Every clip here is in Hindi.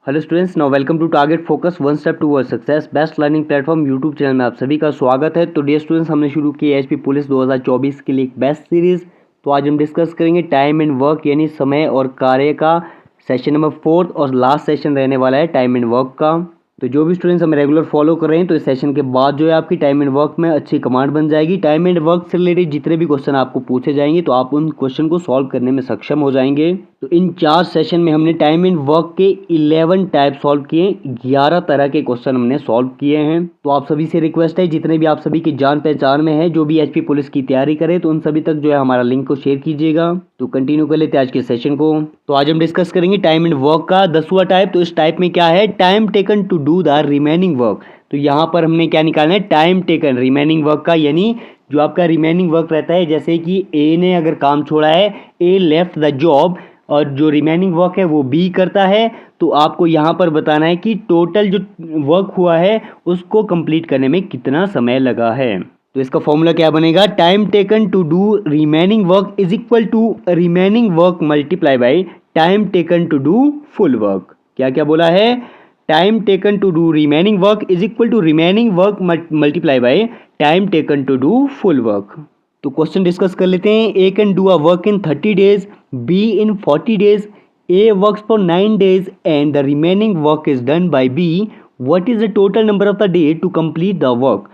Hello students, now welcome to target focus one step toward success best learning platform YouTube channel में आप सभी का स्वागत है। तो डियर स्टूडेंट्स, हमने शुरू की एचपी पुलिस 2024 के लिए एक बेस्ट सीरीज। तो आज हम डिस्कस करेंगे टाइम एंड वर्क यानी समय और कार्य का सेशन नंबर 4 और लास्ट सेशन रहने वाला है टाइम एंड वर्क का। तो जो भी स्टूडेंट्स हमें रेगुलर फॉलो कर रहे हैं तो इस सेशन के बाद जो है आपकी टाइम एंड वर्क में अच्छी कमांड बन जाएगी। टाइम एंड वर्क से रिलेटेड जितने भी क्वेश्चन आपको पूछे जाएंगे तो आप उन क्वेश्चन को सॉल्व करने में सक्षम हो जाएंगे। तो इन 4 सेशन में हमने टाइम एंड वर्क के 11 टाइप सॉल्व किए, 11 तरह के क्वेश्चन हमने सॉल्व किए हैं। तो आप सभी से रिक्वेस्ट है, जितने भी आप सभी की जान पहचान में है जो भी एचपी पुलिस की तैयारी करे तो उन सभी तक जो है हमारा लिंक को शेयर कीजिएगा। तो कंटिन्यू कर लेते हैं आज के सेशन को। तो आज हम डिस्कस करेंगे टाइम एंड वर्क का 10वां टाइप। तो इस टाइप में क्या है, time taken to do the remaining work. तो यहाँ पर हमने क्या निकालना है, टाइम टेकन रिमेनिंग वर्क का, यानी जो आपका रिमेनिंग वर्क रहता है, जैसे कि ए ने अगर काम छोड़ा है, ए लेफ्ट द जॉब, और जो रिमेनिंग वर्क है वो बी करता है। तो आपको यहाँ पर बताना है कि टोटल जो वर्क हुआ है उसको कंप्लीट करने में कितना समय लगा है। तो इसका फॉर्मूला क्या बनेगा, time taken to do remaining work is equal to remaining work multiply by time taken to do full work. क्या क्या बोला है, time taken to do remaining work is equal to remaining work multiply by time taken to do full work. तो क्वेश्चन डिस्कस कर लेते हैं। A can do a work in 30 days, B in 40 days, A works for 9 days and the remaining work is done by B. What is the total number of the day to complete the work.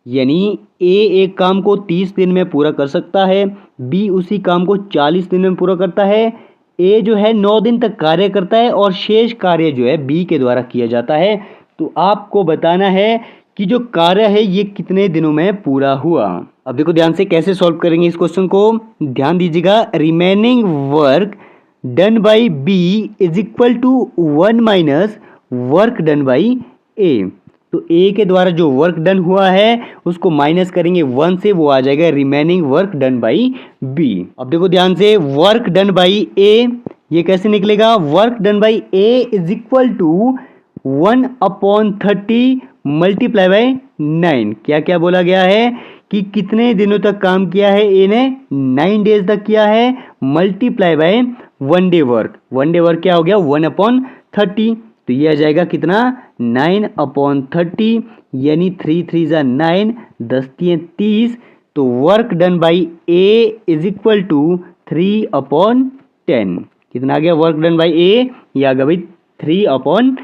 यानी ए एक काम को 30 दिन में पूरा कर सकता है, बी उसी काम को 40 दिन में पूरा करता है, ए जो है 9 दिन तक कार्य करता है और शेष कार्य जो है बी के द्वारा किया जाता है। तो आपको बताना है कि जो कार्य है ये कितने दिनों में पूरा हुआ। अब देखो ध्यान से कैसे सॉल्व करेंगे इस क्वेश्चन को, ध्यान दीजिएगा। Remaining work done by B is equal to 1 minus work done by A. तो ए के द्वारा जो वर्क डन हुआ है उसको माइनस करेंगे 1 से, वो आ जाएगा remaining work done by B. अब देखो ध्यान से, वर्क डन बाई ए ये कैसे निकलेगा, work done by A is equal to 1/30 multiply by 9। क्या क्या बोला गया है कि कितने दिनों तक काम किया है ए ने, 9 डेज तक किया है, multiply by 1 day work. 1 day work क्या हो गया, 1/30। तो ये आ जाएगा कितना, 9/30, यानी 3 3 जा 9, 10 3 30। तो work done by A is equal to 3/10। कितना आ गया वर्क डन बाई ए, ये आ गया भाई 3/10।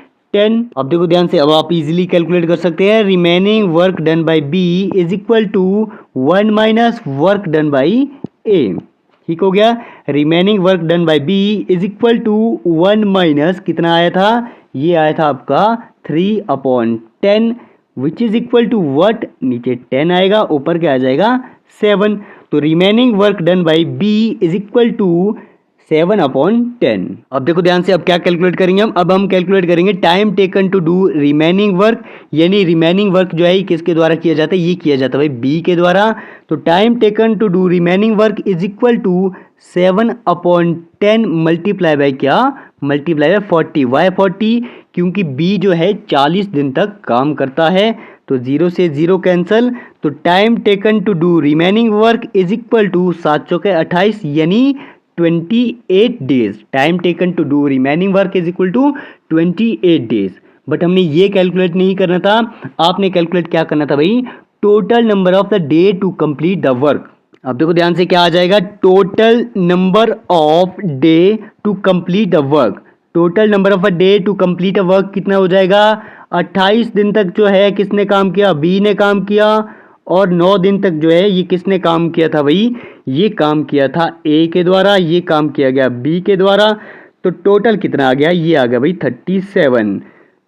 अब देखो ध्यान से, अब आप इजीली कैलकुलेट कर सकते हैं। Remaining work done by B is equal to 1 minus work done by A. ठीक हो गया, remaining work done by B is equal to 1 minus कितना आया था, ये आया था आपका 3/10, which is equal to what, नीचे 10 आएगा, ऊपर क्या आ जाएगा 7। तो remaining work done by B is equal to 7/10। अब देखो ध्यान से, अब क्या कैलकुलेट करेंगे हम, अब हम कैलकुलेट करेंगे time taken to do remaining work. यानी रिमेनिंग वर्क जो है किसके द्वारा किया जाता है, ये किया जाता है भाई बी के द्वारा। तो time taken to do remaining work is equal to 7/10 multiply by क्या, मल्टीप्लाई बाय 40। वाई 40, क्योंकि बी जो है 40 दिन तक काम करता है। तो 0 से 0 कैंसल। तो time taken to do remaining work is equal to 7 चौके 28 यानी 28 days. Time taken to do remaining work is equal to 28 days. But हमने ये कैलकुलेट नहीं करना था, आपने कैलकुलेट क्या करना था भाई, total number of the day to complete the work. अब देखो ध्यान से क्या आ जाएगा, total number of day to complete the work. Total number of a day to complete a work कितना हो जाएगा, 28 दिन तक जो है किसने काम किया, बी ने काम किया, और 9 दिन तक जो है ये किसने काम किया था भाई, ये काम किया था ए के द्वारा, ये काम किया गया बी के द्वारा। तो टोटल कितना आ गया, ये आ गया भाई 37।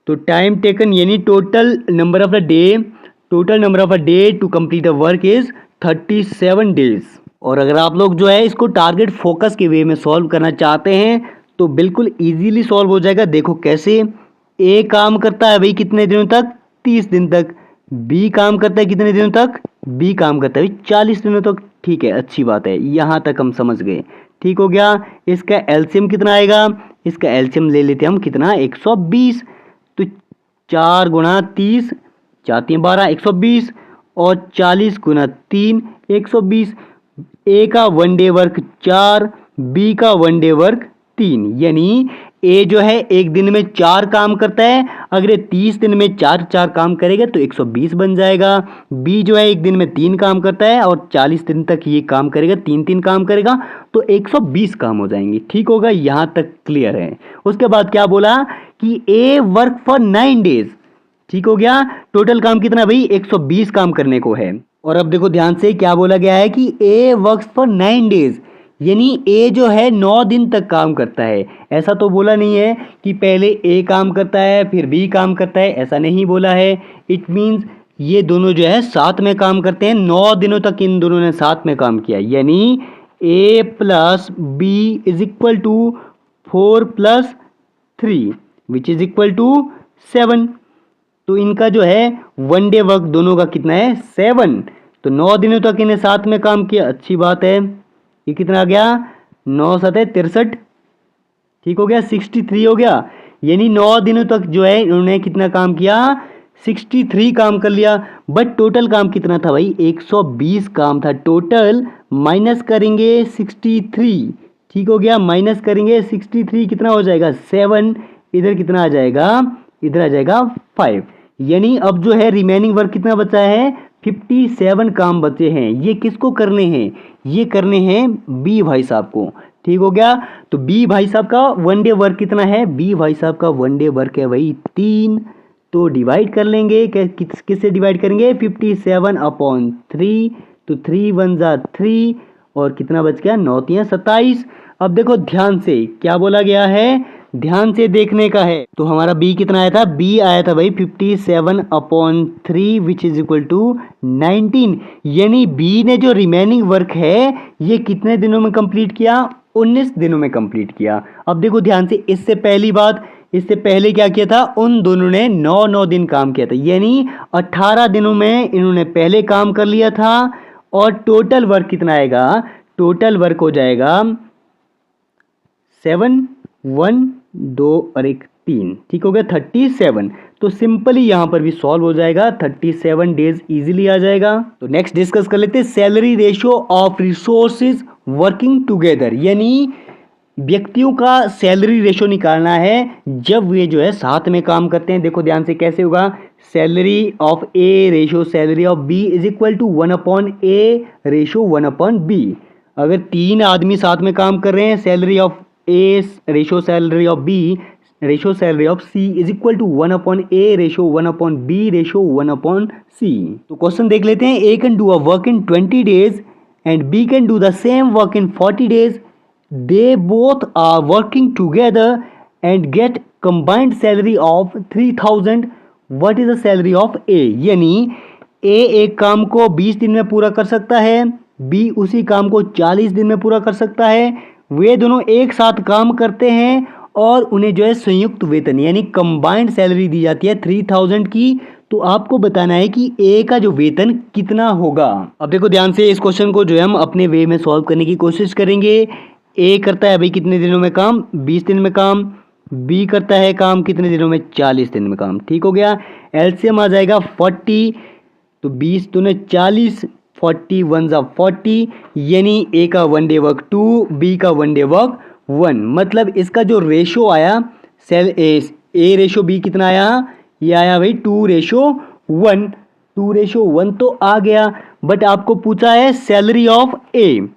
तो टाइम टेकन यानी total number of the day, total number of a day to complete a work is 37 days. और अगर आप लोग जो है इसको टारगेट फोकस के वे में सॉल्व करना चाहते हैं तो बिल्कुल इजीली सॉल्व हो जाएगा। देखो कैसे, ए काम करता है भाई कितने दिनों तक, 30 दिन तक, बी काम करता है कितने दिनों तक, बी काम करता है 40 दिनों तक। ठीक है, अच्छी बात है, यहाँ तक हम समझ गए। ठीक हो गया, इसका एलसीएम कितना आएगा, इसका एलसीएम ले लेते हैं हम कितना, 120। तो 4 गुणा 30, 4 3 12, 120, और 40 गुना 3, 120। ए का 1 डे वर्क 4, बी का 1 डे वर्क 3, यानी ए जो है एक दिन में 4 काम करता है, अगर ये 30 दिन में 4 काम करेगा तो 120 बन जाएगा। बी जो है एक दिन में 3 काम करता है और 40 दिन तक ये काम करेगा, 3 काम करेगा तो 120 काम हो जाएंगे। ठीक होगा, यहाँ तक क्लियर है। उसके बाद क्या बोला कि ए वर्क फॉर 9 डेज। ठीक हो गया, टोटल काम कितना भाई 120 काम करने को है। और अब देखो ध्यान से क्या बोला गया है कि ए वर्क्स फॉर 9 डेज, यानी ए जो है 9 दिन तक काम करता है। ऐसा तो बोला नहीं है कि पहले ए काम करता है फिर बी काम करता है, ऐसा नहीं बोला है। इट मीन्स ये दोनों जो है साथ में काम करते हैं, 9 दिनों तक इन दोनों ने साथ में काम किया, यानी A plus B is equal to 4 + 3 which is equal to 7। तो इनका जो है 1 डे वर्क दोनों का कितना है 7। तो 9 दिनों तक इन्हें साथ में काम किया, अच्छी बात है। ये कितना आ गया 9 × 7 = 63। ठीक हो गया, 63 हो गया, यानी 9 दिनों तक जो है इन्होंने कितना काम किया 63 काम कर लिया। बट टोटल काम कितना था भाई 120 काम था टोटल, माइनस करेंगे 63। ठीक हो गया, माइनस करेंगे 63 कितना हो जाएगा 7, इधर कितना आ जाएगा, इधर आ जाएगा 5। यानी अब जो है रिमेनिंग वर्क कितना बचा है 57 काम बचे हैं। ये किसको करने हैं, ये करने हैं बी भाई साहब को। ठीक हो गया, तो बी भाई साहब का 1 डे वर्क कितना है, बी भाई साहब का 1 डे वर्क है भाई 3। तो डिवाइड कर लेंगे, किससे डिवाइड करेंगे 57/3। तो 3 × 1 = 3 और कितना बच गया 9 × 3 = 27। अब देखो ध्यान से क्या बोला गया है, ध्यान से देखने का है। तो हमारा बी कितना आया था, बी आया था भाई 57/3 विच इज इक्वल टू 19। यानी बी ने जो रिमेनिंग वर्क है ये कितने दिनों में कंप्लीट किया 19 दिनों में कंप्लीट किया। अब देखो ध्यान से, इससे पहली बात, इससे पहले क्या किया था, उन दोनों ने 9 दिन काम किया था, यानी 18 दिनों में इन्होंने पहले काम कर लिया था। और टोटल वर्क कितना आएगा, टोटल वर्क हो जाएगा 7, 1, 2 और 1 3। ठीक हो गया 37। तो सिंपली यहां पर भी सॉल्व हो जाएगा, 37 डेज इजीली आ जाएगा। तो नेक्स्ट डिस्कस कर लेते हैं salary ratio of resources working together, यानी व्यक्तियों का सैलरी रेशियो निकालना है जब वे जो है साथ में काम करते हैं। देखो ध्यान से कैसे होगा, salary of A ratio salary of B is equal to 1/a ratio 1/b। अगर 3 आदमी साथ में काम कर रहे हैं, salary of A ratio salary of B ratio salary of C is equal to 1/a ratio 1/b ratio 1/c। तो क्वेश्चन देख लेते हैं, A can do a work in 20 days and B can do the same work in 40 days। They both are working together and get combined salary of 3000. What is the salary of A? यानी A एक काम को 20 दिन में पूरा कर सकता है, B उसी काम को 40 दिन में पूरा कर सकता है। वे दोनों एक साथ काम करते हैं और उन्हें जो है संयुक्त वेतन यानी कंबाइंड सैलरी दी जाती है 3000 की। तो आपको बताना है कि ए का जो वेतन कितना होगा। अब देखो ध्यान से, इस क्वेश्चन को जो है हम अपने वे में सॉल्व करने की कोशिश करेंगे। ए करता है भाई कितने दिनों में काम 20 दिन में काम, बी करता है काम कितने दिनों में 40 दिन में काम। ठीक हो गया, एलसीएम आ जाएगा 40। तो 20 दूने 40, 40 1 = 40, यानी ए का 1 डे वर्क 2, बी का 1 डे वर्क 1। मतलब इसका जो रेशो आया सेल ए रेशो बी कितना आया, ये आया भाई 2:1। 2:1 तो आ गया, बट आपको पूछा है salary of A,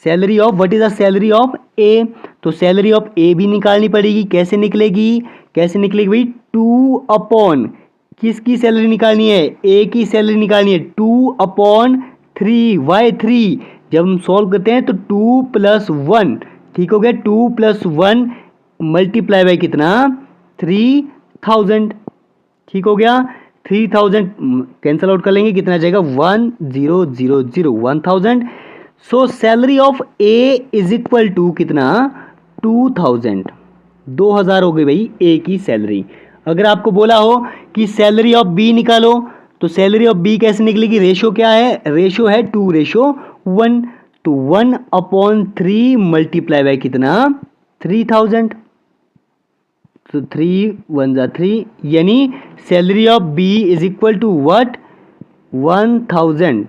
salary of what is the salary of A. तो सैलरी ऑफ ए भी निकालनी पड़ेगी। कैसे निकलेगी, कैसे निकलेगी भाई 2 किसकी सैलरी निकालनी है, ए की सैलरी निकालनी है 2/3। वाई 3 जब हम सॉल्व करते हैं तो 2 + 1। ठीक हो गया, 2 + 1 मल्टीप्लाई बाय कितना 3000। ठीक हो गया, 3000 कैंसल आउट कर लेंगे, कितना जाएगा 1000 1000। So salary of A is equal to कितना 2000 2000 हो गई भाई ए की सैलरी। अगर आपको बोला हो कि सैलरी ऑफ बी निकालो, तो सैलरी ऑफ बी कैसे निकलेगी, रेशो क्या है, रेशो है 2:1। तो 1/3 मल्टीप्लाई बाय कितना 3000। तो 3 1 = 3, यानी salary of B is equal to what 1000।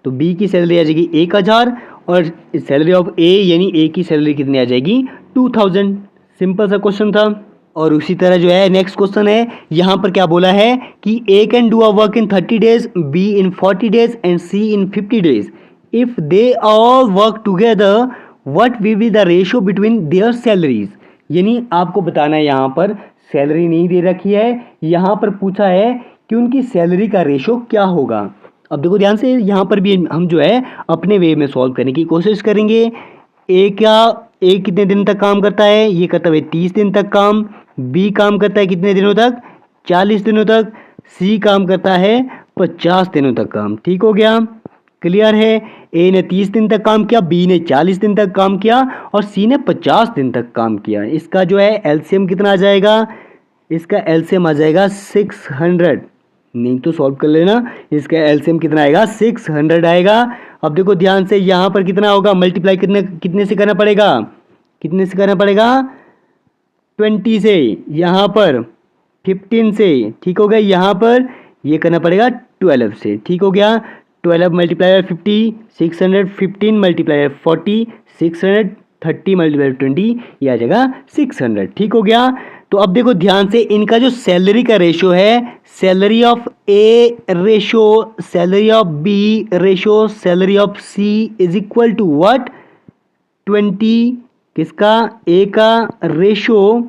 तो बी की सैलरी आ जाएगी 1000 और सैलरी ऑफ ए यानी ए की सैलरी कितनी आ जाएगी 2000। सिंपल सा क्वेश्चन था। और उसी तरह जो है नेक्स्ट क्वेश्चन है, यहाँ पर क्या बोला है कि A can do a work in 30 days, B in 40 days and C in 50 days. If they all work together what will be the ratio between their salaries. यानी आपको बताना है, यहाँ पर सैलरी नहीं दे रखी है, यहाँ पर पूछा है कि उनकी सैलरी का रेशियो क्या होगा। अब देखो ध्यान से, यहाँ पर भी हम जो है अपने वे में सॉल्व करने की कोशिश करेंगे। ए कितने दिन तक काम करता है, ये करता है 30 दिन तक काम। बी काम करता है कितने दिनों तक, 40 दिनों तक। सी काम करता है 50 दिनों तक काम। ठीक हो गया, क्लियर है। ए ने 30 दिन तक काम किया, बी ने 40 दिन तक काम किया और सी ने 50 दिन तक काम किया। इसका जो है एलसीएम कितना आ जाएगा, इसका एलसीएम आ जाएगा 600। नहीं तो सॉल्व कर लेना, इसका एलसीएम कितना आएगा, 600 आएगा। अब देखो ध्यान से, यहाँ पर कितना होगा, मल्टीप्लाई कितने से करना पड़ेगा, कितने से करना पड़ेगा, 20 से, यहाँ पर 15 से। ठीक हो गया, यहाँ पर ये करना पड़ेगा 12 से। ठीक हो गया, 12 मल्टीप्लाई 50, 600, 15 मल्टीप्लाई 40, 600, 30 मल्टीप्लाई 20, ये आ जाएगा 600। ठीक हो गया। तो अब देखो ध्यान से, इनका जो सैलरी का रेशो है, salary of A ratio salary of B ratio salary of C is equal to what, 20 किसका, ए का रेशो,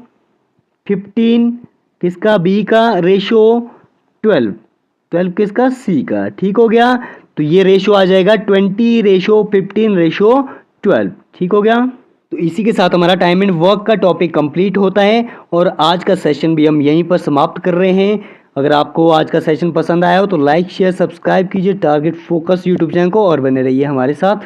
15 किसका, बी का रेशो, 12 किसका, सी का। ठीक हो गया, तो ये रेशो आ जाएगा 20:15:12। ठीक हो गया। तो इसी के साथ हमारा टाइम एंड वर्क का टॉपिक कंप्लीट होता है और आज का सेशन भी हम यहीं पर समाप्त कर रहे हैं। अगर आपको आज का सेशन पसंद आया हो तो लाइक शेयर सब्सक्राइब कीजिए टारगेट फोकस यूट्यूब चैनल को और बने रहिए हमारे साथ।